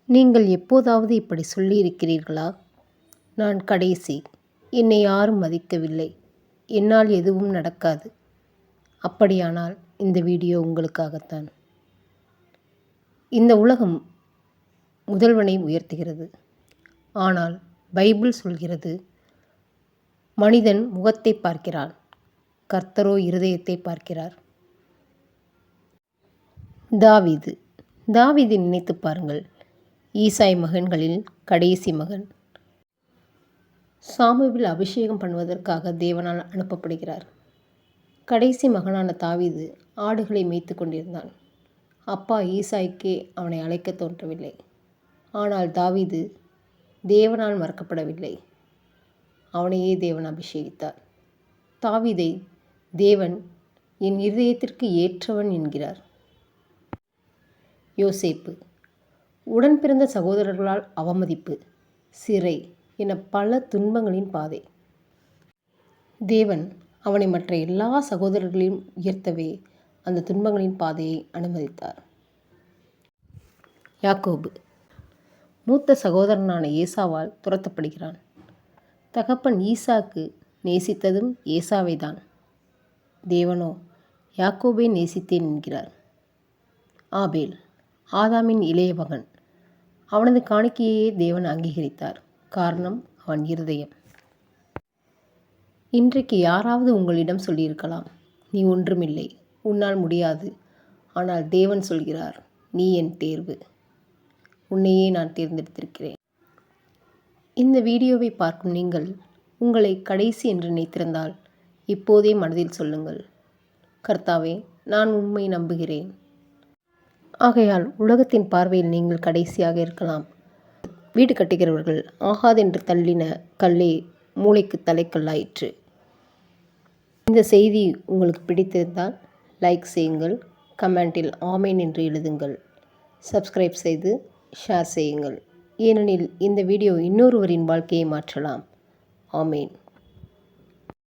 நீங்கள் எப்போதாவது இப்படி சொல்லியிருக்கிறீர்களா? நான் கடைசி, என்னை யாரும் மதிக்கவில்லை, என்னால் எதுவும் நடக்காது. அப்படியானால் இந்த வீடியோ உங்களுக்காகத்தான். இந்த உலகம் முதல்வனை உயர்த்துகிறது. ஆனால் பைபிள் சொல்கிறது, மனிதன் முகத்தை பார்க்கிறான், கர்த்தரோ இருதயத்தை பார்க்கிறார். தாவீது நினைத்து பாருங்கள். ஈசாய் மகன்களில் கடைசி மகன். சாமுவேல் அபிஷேகம் பண்ணுவதற்காக தேவனால் அனுப்பப்படுகிறார். கடைசி மகனான தாவீது ஆடுகளை மேய்த்து கொண்டிருந்தான். அப்பா ஈசாய்க்கே அவனை அழைக்க தோன்றவில்லை. ஆனால் தாவீது தேவனால் மறக்கப்படவில்லை. அவனையே தேவன் அபிஷேகித்தார். தாவீதை தேவன் என் இருதயத்திற்கு ஏற்றவன் என்கிறார். யோசேப்பு உடன் பிறந்த சகோதரர்களால் அவமதிப்பு, சிறை என பல துன்பங்களின் பாதை. தேவன் அவனை மற்ற எல்லா சகோதரர்களையும் உயர்த்தவே அந்த துன்பங்களின் பாதையை அனுமதித்தார். யாக்கோபு மூத்த சகோதரனான ஏசாவால் துரத்தப்படுகிறான். தகப்பன் ஈசாக்கு நேசித்ததும் ஏசாவை தான். தேவனோ யாக்கோபை நேசித்தேன் என்கிறார். ஆபேல் ஆதாமின் இளைய மகன். அவனது காணிக்கையே தேவன் அங்கீகரித்தார். காரணம் அவன் இருதயம். இன்றைக்கு யாராவது உங்களிடம் சொல்லியிருக்கலாம், நீ ஒன்றுமில்லை, உன்னால் முடியாது. ஆனால் தேவன் சொல்கிறார், நீ என் தேர்வு, உன்னையே நான் தேர்ந்தெடுத்திருக்கிறேன். இந்த வீடியோவை பார்க்கும் நீங்கள் உங்களை கடைசி என்று நினைத்திருந்தால் இப்போதே மனதில் சொல்லுங்கள், கர்த்தாவே, நான் உண்மை நம்புகிறேன். ஆகையால் உலகத்தின் பார்வையில் நீங்கள் கடைசியாக இருக்கலாம். வீடு கட்டுகிறவர்கள் ஆகாதென்று தள்ளின கல்லே மூளைக்கு தலைக்கல்லாயிற்று. இந்த செய்தி உங்களுக்கு பிடித்திருந்தால் லைக் செய்யுங்கள், கமெண்டில் ஆமேன் என்று எழுதுங்கள், சப்ஸ்கிரைப் செய்து ஷேர் செய்யுங்கள். ஏனெனில் இந்த வீடியோ இன்னொருவரின் வாழ்க்கையை மாற்றலாம். ஆமேன்.